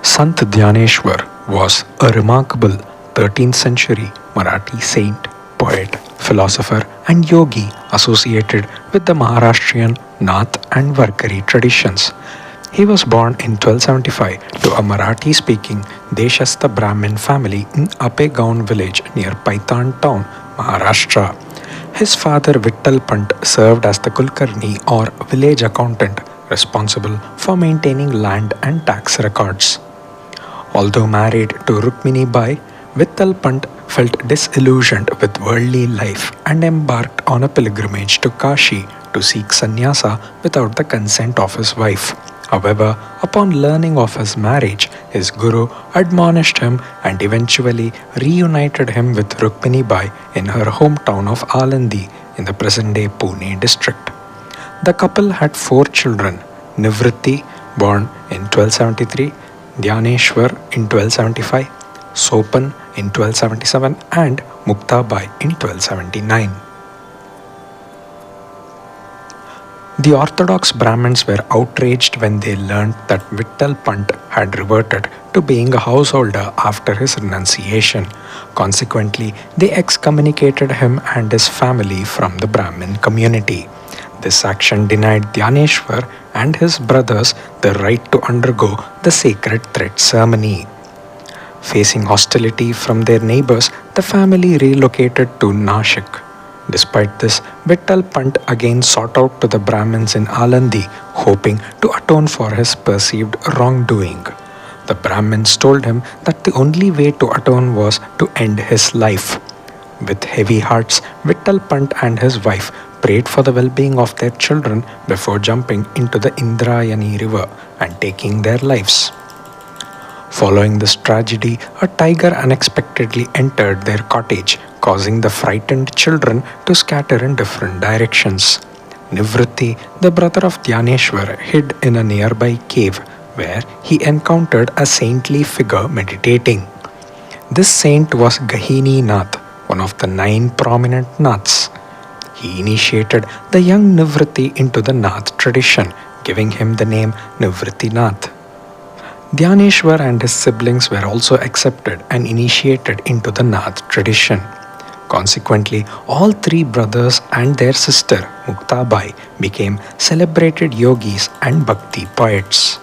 Sant Dhyaneshwar was a remarkable 13th century Marathi saint, poet, philosopher, and yogi associated with the Maharashtrian Nath and Varkari traditions. He was born in 1275 to a Marathi speaking Deshastha Brahmin family in Apegaon village near Paitan town, Maharashtra. His father Vittal Pant served as the Kulkarni or village accountant responsible for maintaining land and tax records. Although married to Rukmini Bai, Vittal Pant felt disillusioned with worldly life and embarked on a pilgrimage to Kashi to seek sannyasa without the consent of his wife. However, upon learning of his marriage, his guru admonished him and eventually reunited him with Rukmini Bai in her hometown of Alandi in the present-day Pune district. The couple had four children: Nivritti, born in 1273, Dhyaneshwar in 1275, Sopan in 1277, and Muktabai in 1279. The Orthodox Brahmins were outraged when they learned that Vittal Pant had reverted to being a householder after his renunciation. Consequently, they excommunicated him and his family from the Brahmin community. This action denied Dhyaneshwar and his brothers the right to undergo the sacred thread ceremony. Facing hostility from their neighbors, the family relocated to Nashik. Despite this, Vittal Pant again sought out to the Brahmins in Alandi, hoping to atone for his perceived wrongdoing. The Brahmins told him that the only way to atone was to end his life. With heavy hearts, Vittal Pant and his wife prayed for the well-being of their children before jumping into the Indrayani river and taking their lives. Following this tragedy, a tiger unexpectedly entered their cottage, causing the frightened children to scatter in different directions. Nivritti, the brother of Dhyaneshwar, hid in a nearby cave where he encountered a saintly figure meditating. This saint was Gahini Nath, one of the 9 prominent Naths. He initiated the young Nivritti into the Nath tradition, giving him the name Nivritti Nath. Dhyaneshwar and his siblings were also accepted and initiated into the Nath tradition. Consequently, all 3 brothers and their sister Muktabai became celebrated yogis and bhakti poets.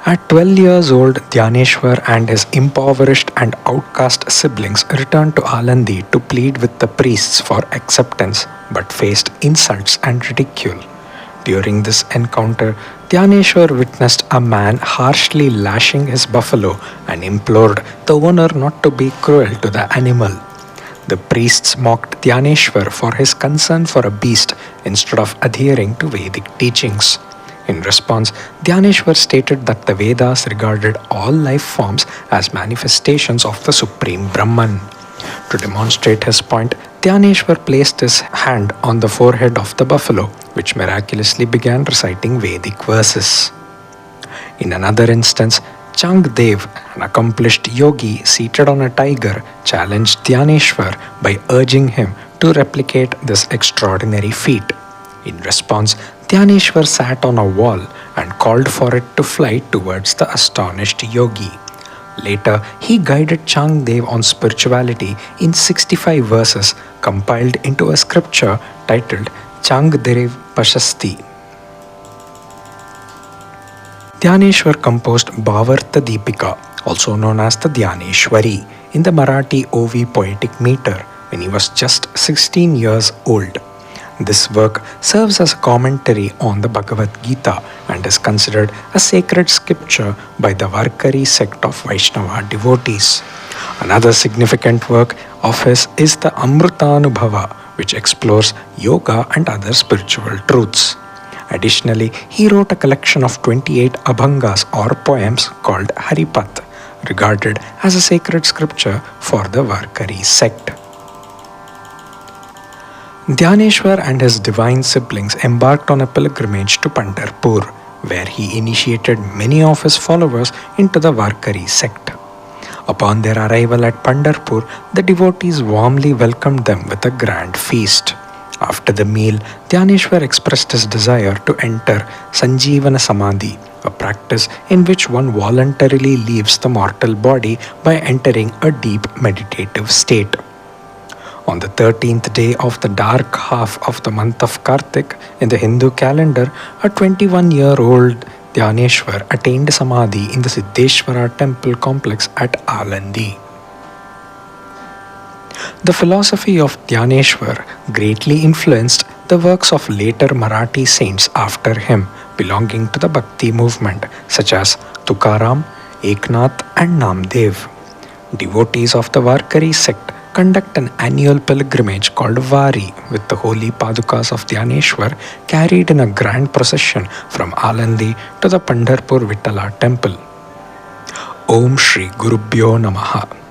At 12 years old, Dhyaneshwar and his impoverished and outcast siblings returned to Alandi to plead with the priests for acceptance, but faced insults and ridicule. During this encounter, Dhyaneshwar witnessed a man harshly lashing his buffalo and implored the owner not to be cruel to the animal. The priests mocked Dhyaneshwar for his concern for a beast instead of adhering to Vedic teachings. In response, Dhyaneshwar stated that the Vedas regarded all life forms as manifestations of the Supreme Brahman. To demonstrate his point, Dhyaneshwar placed his hand on the forehead of the buffalo, which miraculously began reciting Vedic verses. In another instance, Changdev, an accomplished yogi seated on a tiger, challenged Dhyaneshwar by urging him to replicate this extraordinary feat. In response, Dhyaneshwar sat on a wall and called for it to fly towards the astonished yogi. Later, he guided Changdev on spirituality in 65 verses compiled into a scripture titled Changdev Pashasti. Dhyaneshwar composed Bhavartha Deepika, also known as the Dhyaneshwari, in the Marathi OV poetic meter when he was just 16 years old. This work serves as a commentary on the Bhagavad Gita and is considered a sacred scripture by the Varkari sect of Vaishnava devotees. Another significant work of his is the Amrutanubhava, which explores yoga and other spiritual truths. Additionally, he wrote a collection of 28 abhangas or poems called Haripath, regarded as a sacred scripture for the Varkari sect. Dhyaneshwar and his divine siblings embarked on a pilgrimage to Pandharpur, where he initiated many of his followers into the Varkari sect. Upon their arrival at Pandharpur, the devotees warmly welcomed them with a grand feast. After the meal, Dhyaneshwar expressed his desire to enter Sanjeevana Samadhi, a practice in which one voluntarily leaves the mortal body by entering a deep meditative state. On the 13th day of the dark half of the month of Kartik in the Hindu calendar, a 21-year-old Dhyaneshwar attained Samadhi in the Siddheshwara temple complex at Alandi. The philosophy of Dhyaneshwar greatly influenced the works of later Marathi saints after him, belonging to the Bhakti movement, such as Tukaram, Eknath, and Namdev. Devotees of the Varkari sect conduct an annual pilgrimage called Vari, with the holy Padukas of Dhyaneshwar carried in a grand procession from Alandi to the Pandharpur Vittala temple. Om Shri Gurubhyo Namaha.